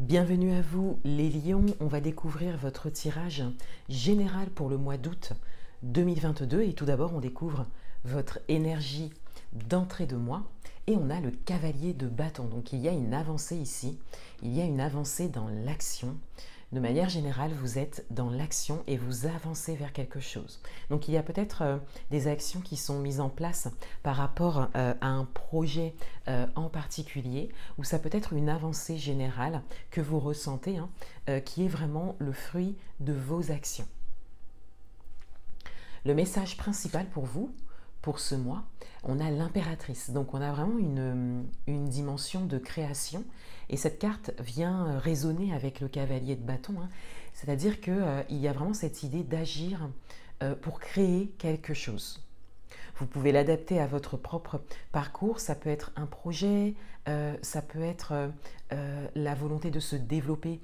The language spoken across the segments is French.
Bienvenue à vous les lions, on va découvrir votre tirage général pour le mois d'août 2022 et tout d'abord on découvre votre énergie d'entrée de mois et on a le cavalier de bâton. Donc il y a une avancée ici, il y a une avancée dans l'action. De manière générale, vous êtes dans l'action et vous avancez vers quelque chose. Donc il y a peut-être des actions qui sont mises en place par rapport à un projet en particulier, ou ça peut être une avancée générale que vous ressentez, qui est vraiment le fruit de vos actions. Le message principal pour vous, pour ce mois, on a l'impératrice. Donc on a vraiment une dimension de création et cette carte vient résonner avec le cavalier de bâton. C'est-à-dire qu'il y a vraiment cette idée d'agir pour créer quelque chose. Vous pouvez l'adapter à votre propre parcours, ça peut être un projet, ça peut être la volonté de se développer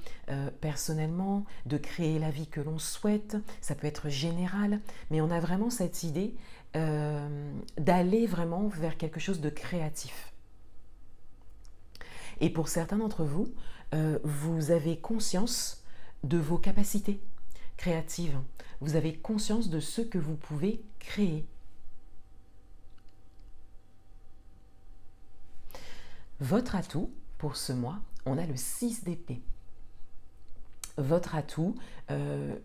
personnellement, de créer la vie que l'on souhaite, ça peut être général, mais on a vraiment cette idée d'aller vraiment vers quelque chose de créatif. Et pour certains d'entre vous, vous avez conscience de vos capacités créatives, vous avez conscience de ce que vous pouvez créer. Votre atout pour ce mois, on a le 6 d'épée. Votre atout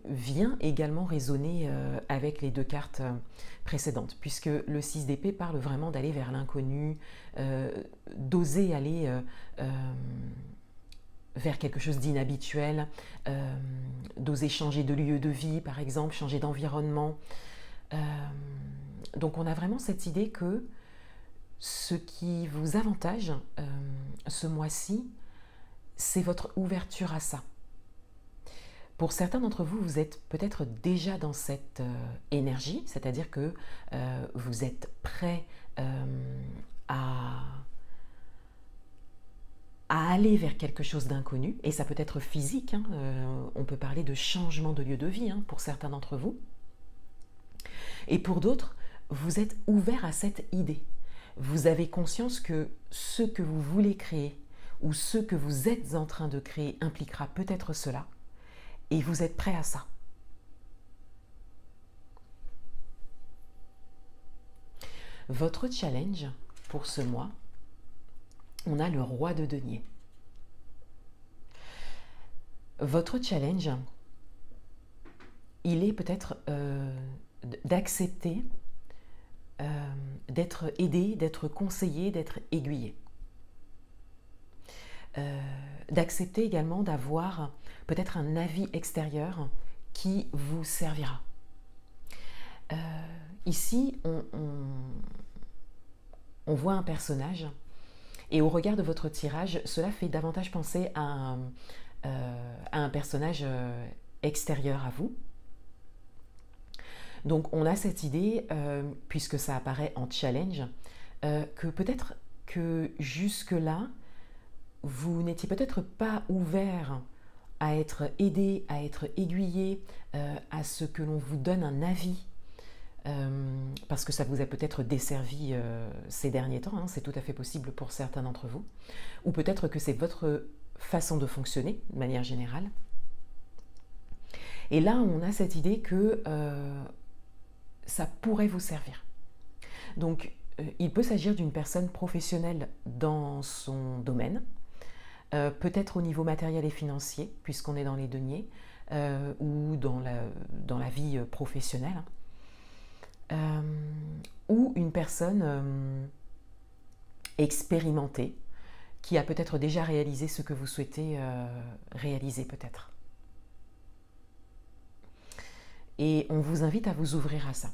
vient également résonner avec les deux cartes précédentes, puisque le 6 d'épée parle vraiment d'aller vers l'inconnu, d'oser aller vers quelque chose d'inhabituel, d'oser changer de lieu de vie, par exemple, changer d'environnement. Donc on a vraiment cette idée que ce qui vous avantage ce mois-ci, c'est votre ouverture à ça. Pour certains d'entre vous, vous êtes peut-être déjà dans cette énergie, c'est-à-dire que vous êtes prêt à aller vers quelque chose d'inconnu, et ça peut être physique, on peut parler de changement de lieu de vie pour certains d'entre vous. Et pour d'autres, vous êtes ouvert à cette idée. Vous avez conscience que ce que vous voulez créer ou ce que vous êtes en train de créer impliquera peut-être cela et vous êtes prêt à ça. Votre challenge pour ce mois, on a le roi de denier. Votre challenge, il est peut-être d'accepter d'être aidé, d'être conseillé, d'être aiguillé. D'accepter également d'avoir peut-être un avis extérieur qui vous servira. Ici, on voit un personnage et au regard de votre tirage, cela fait davantage penser à un personnage extérieur à vous. Donc on a cette idée, puisque ça apparaît en challenge, que peut-être que jusque-là, vous n'étiez peut-être pas ouvert à être aidé, à être aiguillé, à ce que l'on vous donne un avis, parce que ça vous a peut-être desservi ces derniers temps, c'est tout à fait possible pour certains d'entre vous, ou peut-être que c'est votre façon de fonctionner, de manière générale. Et là, on a cette idée que ça pourrait vous servir. Donc, il peut s'agir d'une personne professionnelle dans son domaine, peut-être au niveau matériel et financier, puisqu'on est dans les deniers, ou dans la vie professionnelle, ou une personne expérimentée, qui a peut-être déjà réalisé ce que vous souhaitez réaliser peut-être. Et on vous invite à vous ouvrir à ça.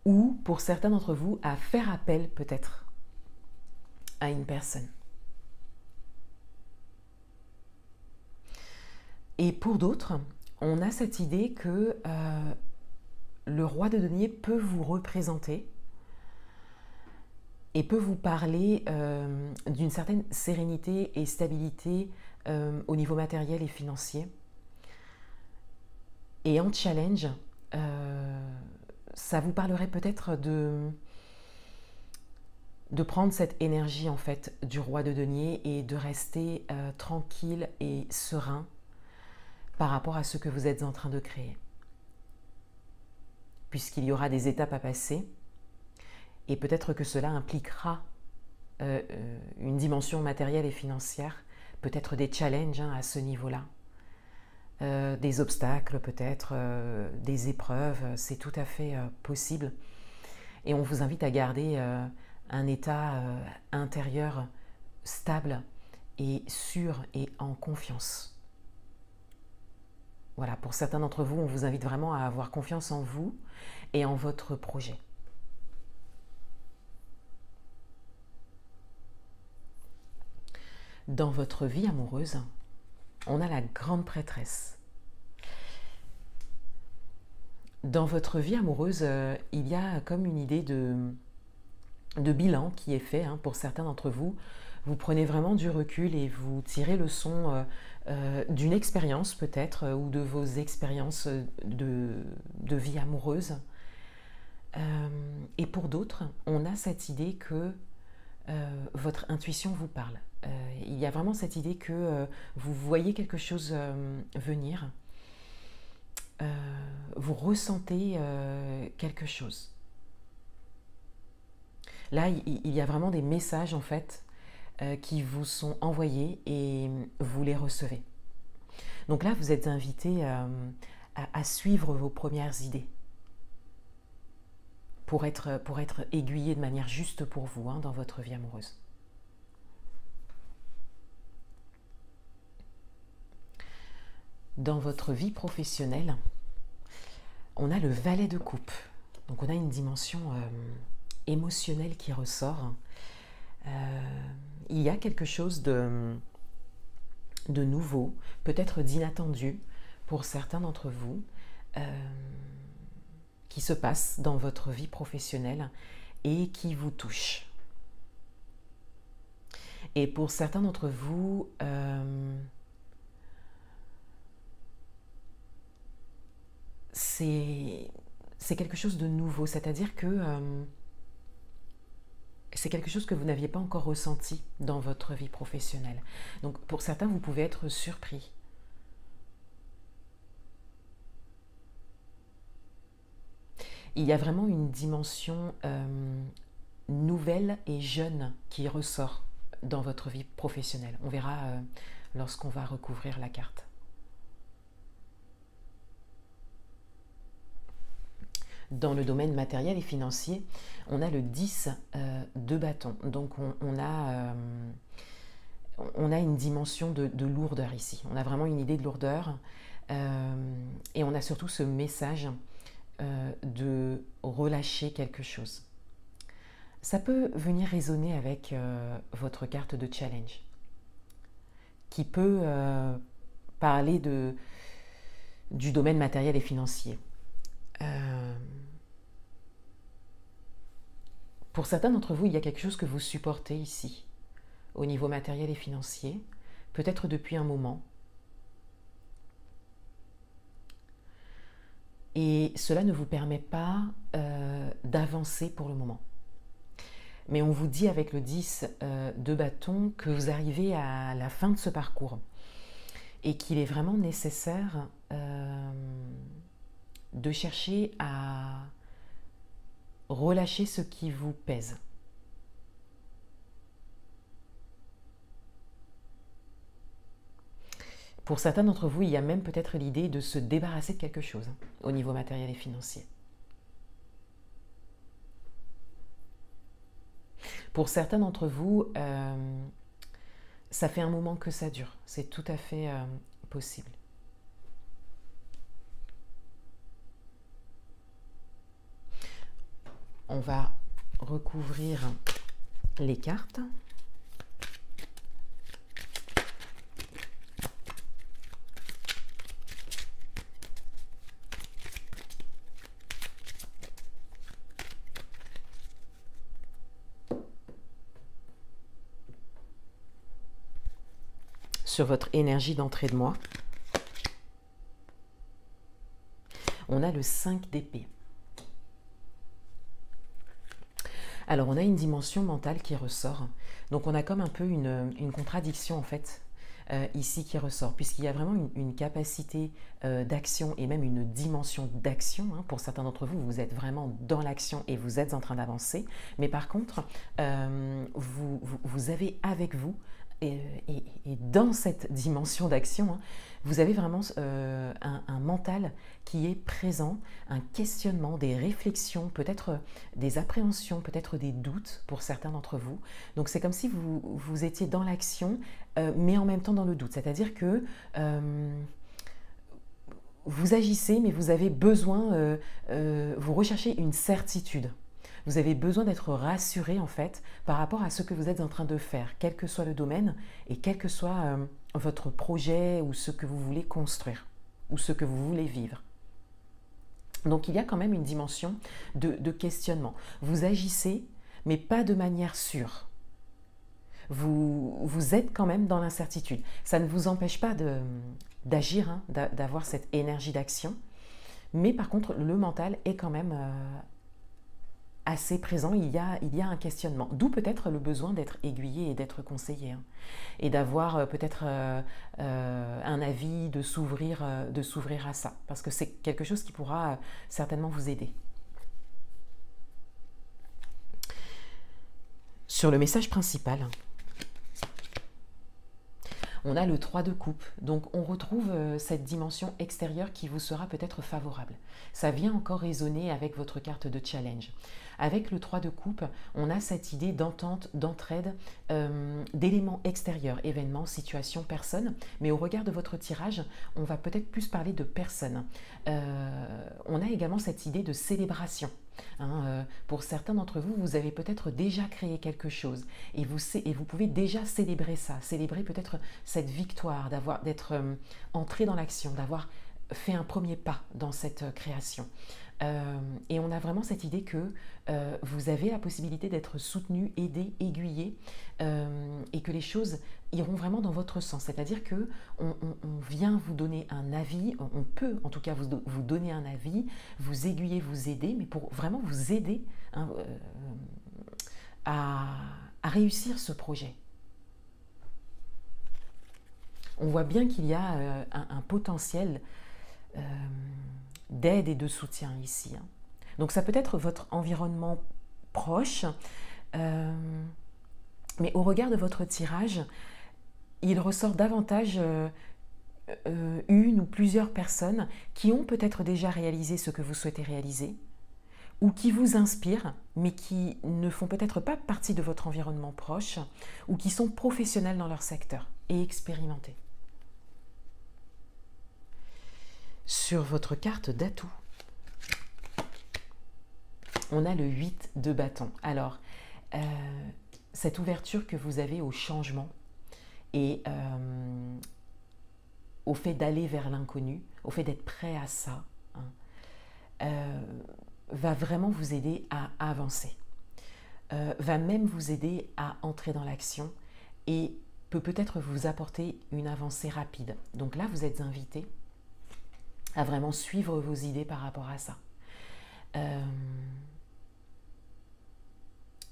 Ou, pour certains d'entre vous, à faire appel peut-être à une personne. Et pour d'autres, on a cette idée que le roi de denier peut vous représenter et peut vous parler d'une certaine sérénité et stabilité au niveau matériel et financier. Et en challenge, ça vous parlerait peut-être de prendre cette énergie en fait du roi de denier et de rester tranquille et serein par rapport à ce que vous êtes en train de créer. Puisqu'il y aura des étapes à passer et peut-être que cela impliquera une dimension matérielle et financière, peut-être des challenges à ce niveau-là, des obstacles peut-être, des épreuves, c'est tout à fait possible. Et on vous invite à garder un état intérieur stable et sûr et en confiance. Voilà, pour certains d'entre vous, on vous invite vraiment à avoir confiance en vous et en votre projet. Dans votre vie amoureuse, on a la grande prêtresse. Dans votre vie amoureuse, il y a comme une idée de bilan qui est fait pour certains d'entre vous. Vous prenez vraiment du recul et vous tirez leçon d'une expérience peut-être ou de vos expériences de vie amoureuse. Et pour d'autres, on a cette idée que votre intuition vous parle. Il y a vraiment cette idée que vous voyez quelque chose venir, vous ressentez quelque chose. Là, il y a vraiment des messages en fait qui vous sont envoyés et vous les recevez. Donc là, vous êtes invité à suivre vos premières idées pour être aiguillé de manière juste pour vous dans votre vie amoureuse. Dans votre vie professionnelle, on a le valet de coupe. Donc on a une dimension émotionnelle qui ressort. Il y a quelque chose de nouveau, peut-être d'inattendu pour certains d'entre vous, qui se passe dans votre vie professionnelle et qui vous touche. Et pour certains d'entre vous, c'est quelque chose de nouveau, c'est-à-dire que c'est quelque chose que vous n'aviez pas encore ressenti dans votre vie professionnelle. Donc pour certains, vous pouvez être surpris. Il y a vraiment une dimension nouvelle et jeune qui ressort dans votre vie professionnelle. On verra lorsqu'on va recouvrir la carte. Dans le domaine matériel et financier, on a le 10 de bâton. Donc on a une dimension de lourdeur ici. On a vraiment une idée de lourdeur et on a surtout ce message de relâcher quelque chose. Ça peut venir résonner avec votre carte de challenge qui peut parler du domaine matériel et financier. Pour certains d'entre vous, il y a quelque chose que vous supportez ici, au niveau matériel et financier, peut-être depuis un moment. Et cela ne vous permet pas d'avancer pour le moment. Mais on vous dit avec le 10 de bâton que vous arrivez à la fin de ce parcours et qu'il est vraiment nécessaire de chercher à relâcher ce qui vous pèse. Pour certains d'entre vous, il y a même peut-être l'idée de se débarrasser de quelque chose au niveau matériel et financier. Pour certains d'entre vous, ça fait un moment que ça dure. C'est tout à fait possible. On va recouvrir les cartes. Sur votre énergie d'entrée de mois, on a le 5 d'épée. Alors, on a une dimension mentale qui ressort. Donc, on a comme un peu une contradiction, en fait, ici qui ressort, puisqu'il y a vraiment une capacité d'action et même une dimension d'action. Hein. Pour certains d'entre vous, vous êtes vraiment dans l'action et vous êtes en train d'avancer. Mais par contre, vous avez avec vous, et dans cette dimension d'action, hein, vous avez vraiment un mental qui est présent, un questionnement, des réflexions, peut-être des appréhensions, peut-être des doutes pour certains d'entre vous. Donc c'est comme si vous étiez dans l'action, mais en même temps dans le doute. C'est-à-dire que vous agissez, mais vous avez besoin, vous recherchez une certitude. Vous avez besoin d'être rassuré en fait par rapport à ce que vous êtes en train de faire, quel que soit le domaine et quel que soit votre projet ou ce que vous voulez construire ou ce que vous voulez vivre. Donc il y a quand même une dimension de questionnement. Vous agissez, mais pas de manière sûre. Vous êtes quand même dans l'incertitude. Ça ne vous empêche pas d'agir, hein, d'avoir cette énergie d'action, mais par contre le mental est quand même assez présent, il y a un questionnement. D'où peut-être le besoin d'être aiguillé et d'être conseillé. Hein. Et d'avoir peut-être un avis, de s'ouvrir à ça. Parce que c'est quelque chose qui pourra certainement vous aider. Sur le message principal, on a le 3 de coupe. Donc on retrouve cette dimension extérieure qui vous sera peut-être favorable. Ça vient encore résonner avec votre carte de challenge. Avec le 3 de coupe, on a cette idée d'entente, d'entraide, d'éléments extérieurs, événements, situations, personnes. Mais au regard de votre tirage, on va peut-être plus parler de personnes. On a également cette idée de célébration. Hein, pour certains d'entre vous, vous avez peut-être déjà créé quelque chose et vous pouvez déjà célébrer ça, célébrer peut-être cette victoire, d'être entré dans l'action, d'avoir fait un premier pas dans cette création. Et on a vraiment cette idée que vous avez la possibilité d'être soutenu, aidé, aiguillé, et que les choses iront vraiment dans votre sens. C'est-à-dire que on vient vous donner un avis, on peut en tout cas vous donner un avis, vous aiguiller, vous aider, mais pour vraiment vous aider, hein, à réussir ce projet. On voit bien qu'il y a un potentiel d'aide et de soutien ici. Hein. Donc ça peut être votre environnement proche, mais au regard de votre tirage, il ressort davantage une ou plusieurs personnes qui ont peut-être déjà réalisé ce que vous souhaitez réaliser, ou qui vous inspirent, mais qui ne font peut-être pas partie de votre environnement proche, ou qui sont professionnels dans leur secteur et expérimentés. Sur votre carte d'atout, on a le 8 de bâton. Alors, cette ouverture que vous avez au changement et au fait d'aller vers l'inconnu, au fait d'être prêt à ça, hein, va vraiment vous aider à avancer, va même vous aider à entrer dans l'action et peut peut-être vous apporter une avancée rapide. Donc là, vous êtes invité à vraiment suivre vos idées par rapport à ça.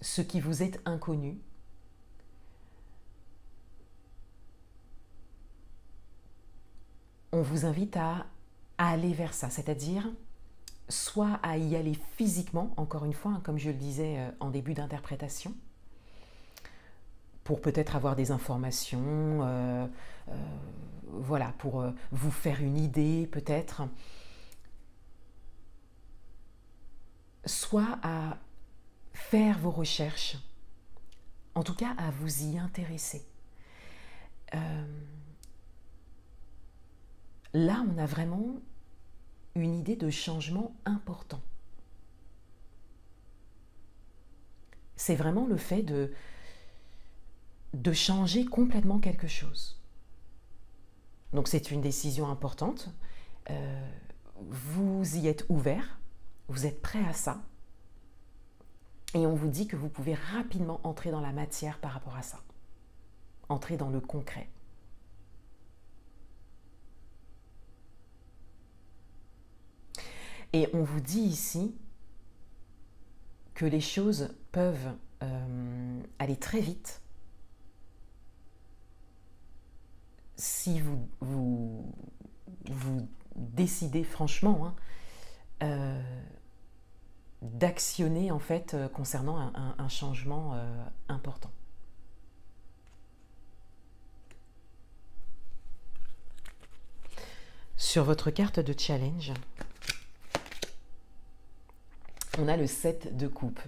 Ce qui vous est inconnu, on vous invite à aller vers ça, c'est-à-dire soit à y aller physiquement, encore une fois, hein, comme je le disais en début d'interprétation, pour peut-être avoir des informations, voilà, pour vous faire une idée peut-être, soit à faire vos recherches, en tout cas à vous y intéresser. Là, on a vraiment une idée de changement important. C'est vraiment le fait de changer complètement quelque chose. Donc c'est une décision importante. Vous y êtes ouvert, vous êtes prêt à ça. Et on vous dit que vous pouvez rapidement entrer dans la matière par rapport à ça. Entrer dans le concret. Et on vous dit ici que les choses peuvent aller très vite si vous décidez franchement d'actionner en fait concernant un changement important. Sur votre carte de challenge, on a le 7 de coupe.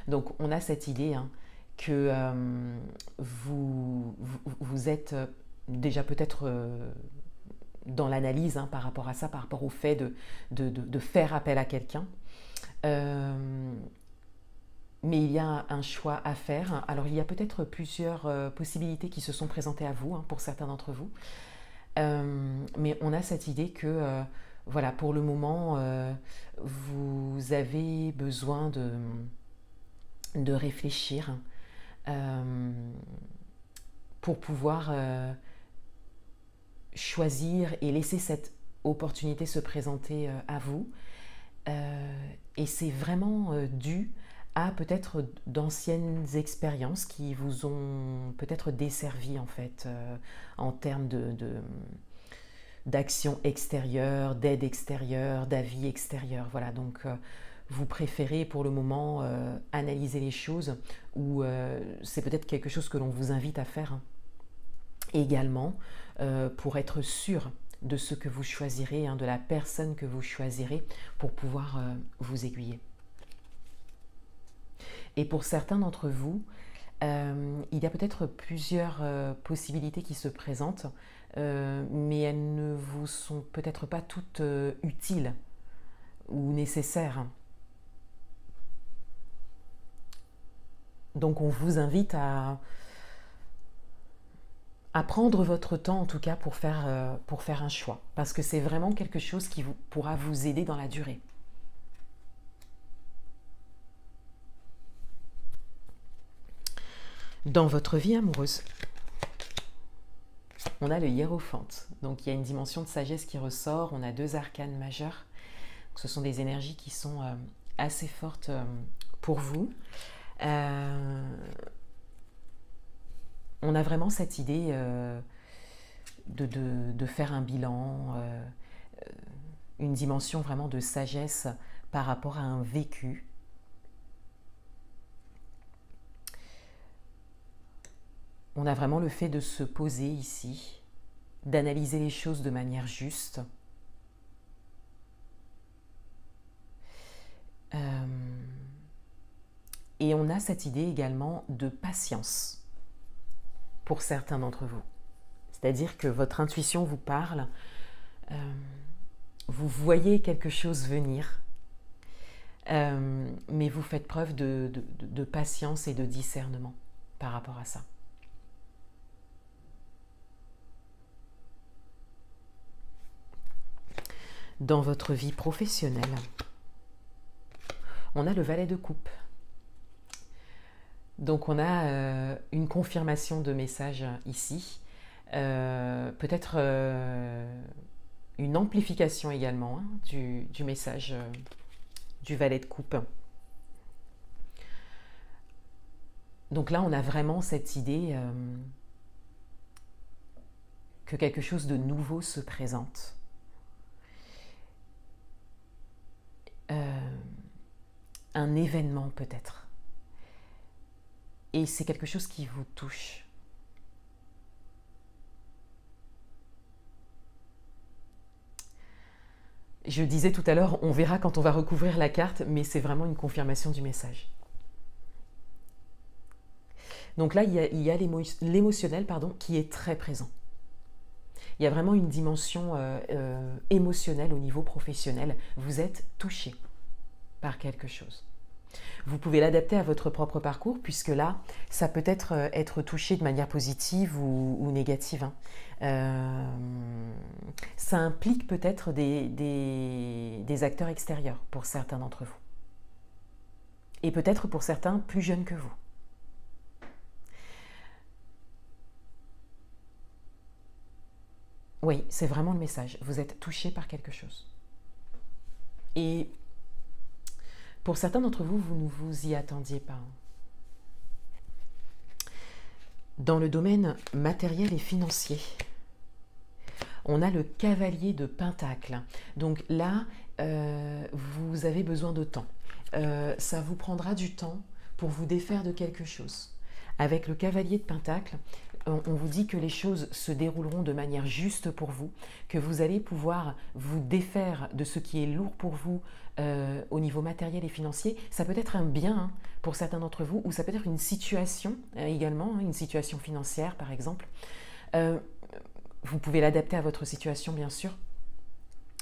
Donc on a cette idée que vous êtes déjà peut-être dans l'analyse par rapport à ça, par rapport au fait de faire appel à quelqu'un. Mais il y a un choix à faire. Alors il y a peut-être plusieurs possibilités qui se sont présentées à vous, pour certains d'entre vous. Mais on a cette idée que voilà, pour le moment, vous avez besoin de réfléchir pour pouvoir choisir et laisser cette opportunité se présenter à vous. Et c'est vraiment dû à peut-être d'anciennes expériences qui vous ont peut-être desservi en fait en termes d'action extérieure, d'aide extérieure, d'avis extérieur. Voilà, donc vous préférez pour le moment analyser les choses ou c'est peut-être quelque chose que l'on vous invite à faire également pour être sûr de ce que vous choisirez, de la personne que vous choisirez pour pouvoir vous aiguiller. Et pour certains d'entre vous, il y a peut-être plusieurs possibilités qui se présentent, mais elles ne vous sont peut-être pas toutes utiles ou nécessaires. Donc on vous invite à prendre votre temps en tout cas pour faire un choix, parce que c'est vraiment quelque chose qui pourra vous aider dans la durée. Dans votre vie amoureuse, on a le hiérophante. Donc il y a une dimension de sagesse qui ressort. On a 2 arcanes majeurs. Donc, ce sont des énergies qui sont assez fortes pour vous. On a vraiment cette idée de faire un bilan, une dimension vraiment de sagesse par rapport à un vécu. On a vraiment le fait de se poser ici, d'analyser les choses de manière juste. Et on a cette idée également de patience pour certains d'entre vous. C'est-à-dire que votre intuition vous parle, vous voyez quelque chose venir, mais vous faites preuve de patience et de discernement par rapport à ça. Dans votre vie professionnelle, on a le valet de coupe. Donc on a une confirmation de message ici, peut-être une amplification également du message du valet de coupe. Donc là on a vraiment cette idée que quelque chose de nouveau se présente. Un événement peut-être. Et c'est quelque chose qui vous touche. Je disais tout à l'heure, on verra quand on va recouvrir la carte, mais c'est vraiment une confirmation du message. Donc là, il y a l'émotionnel qui est très présent. Il y a vraiment une dimension émotionnelle au niveau professionnel. Vous êtes touché par quelque chose. Vous pouvez l'adapter à votre propre parcours, puisque là, ça peut être touché de manière positive ou négative. Ça implique peut-être des acteurs extérieurs pour certains d'entre vous. Et peut-être pour certains plus jeunes que vous. Oui, c'est vraiment le message. Vous êtes touché par quelque chose. Et Pour certains d'entre vous, vous ne vous y attendiez pas. Dans le domaine matériel et financier, on a le cavalier de Pentacle. Donc là, vous avez besoin de temps. Ça vous prendra du temps pour vous défaire de quelque chose. Avec le cavalier de Pentacle, on vous dit que les choses se dérouleront de manière juste pour vous, que vous allez pouvoir vous défaire de ce qui est lourd pour vous au niveau matériel et financier. Ça peut être un bien pour certains d'entre vous, ou ça peut être une situation également, une situation financière par exemple. Vous pouvez l'adapter à votre situation bien sûr.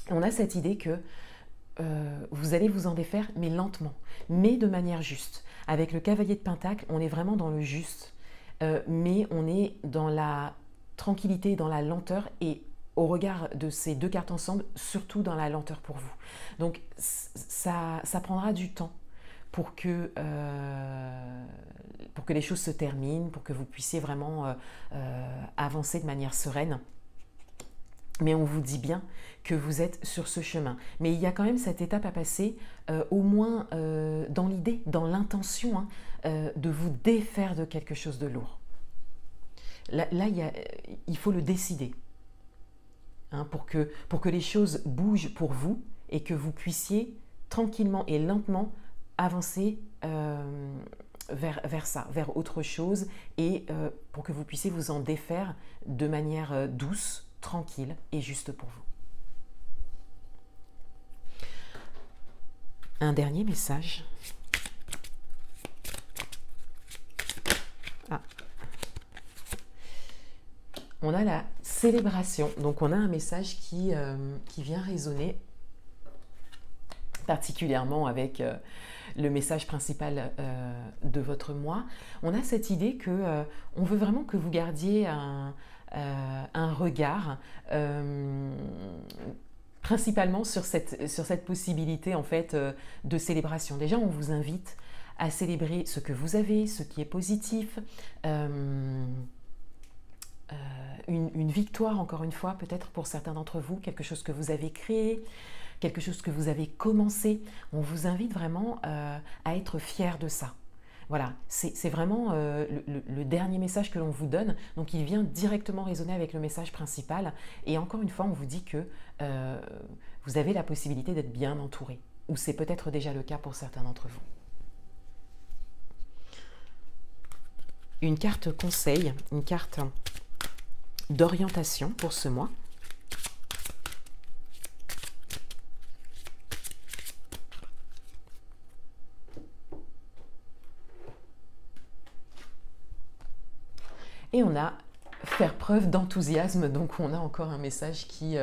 On a cette idée que vous allez vous en défaire, mais lentement, mais de manière juste. Avec le cavalier de Pentacle, on est vraiment dans le juste. Mais on est dans la tranquillité, dans la lenteur, et au regard de ces deux cartes ensemble, surtout dans la lenteur pour vous. Donc ça prendra du temps pour que les choses se terminent, pour que vous puissiez vraiment avancer de manière sereine. Mais on vous dit bien que vous êtes sur ce chemin. Mais il y a quand même cette étape à passer, au moins dans l'idée, dans l'intention, de vous défaire de quelque chose de lourd. Là il faut le décider, pour que les choses bougent pour vous et que vous puissiez tranquillement et lentement avancer vers ça, vers autre chose, et pour que vous puissiez vous en défaire de manière douce, tranquille et juste pour vous. Un dernier message. On a la célébration. Donc on a un message qui vient résonner particulièrement avec le message principal de votre mois. On a cette idée que on veut vraiment que vous gardiez un regard principalement sur cette possibilité en fait de célébration. Déjà, on vous invite à célébrer ce que vous avez, ce qui est positif, une victoire, encore une fois, peut-être pour certains d'entre vous, quelque chose que vous avez créé, quelque chose que vous avez commencé. On vous invite vraiment à être fiers de ça. Voilà, c'est vraiment le dernier message que l'on vous donne. Donc il vient directement résonner avec le message principal. Et encore une fois, on vous dit que vous avez la possibilité d'être bien entouré. Ou c'est peut-être déjà le cas pour certains d'entre vous. Une carte conseil, une carte d'orientation pour ce mois. Et on a faire preuve d'enthousiasme, donc on a encore un message qui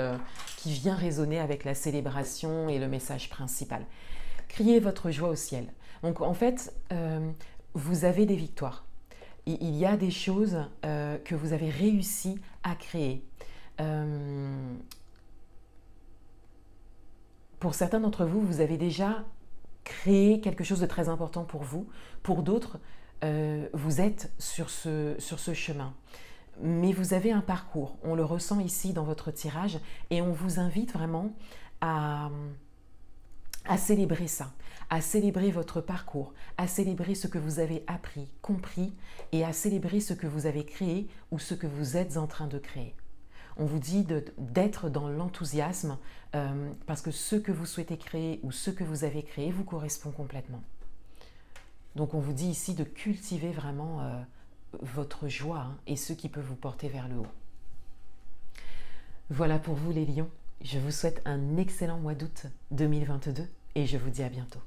vient résonner avec la célébration et le message principal. Criez votre joie au ciel. Donc en fait, vous avez des victoires. Il y a des choses que vous avez réussi à créer. Pour certains d'entre vous, vous avez déjà créé quelque chose de très important pour vous. Pour d'autres, vous êtes sur ce chemin. Mais vous avez un parcours, on le ressent ici dans votre tirage, et on vous invite vraiment à célébrer ça, à célébrer votre parcours, à célébrer ce que vous avez appris, compris, et à célébrer ce que vous avez créé ou ce que vous êtes en train de créer. On vous dit d'être dans l'enthousiasme parce que ce que vous souhaitez créer ou ce que vous avez créé vous correspond complètement. Donc on vous dit ici de cultiver vraiment votre joie et ce qui peut vous porter vers le haut. Voilà pour vous les lions. Je vous souhaite un excellent mois d'août 2022 et je vous dis à bientôt.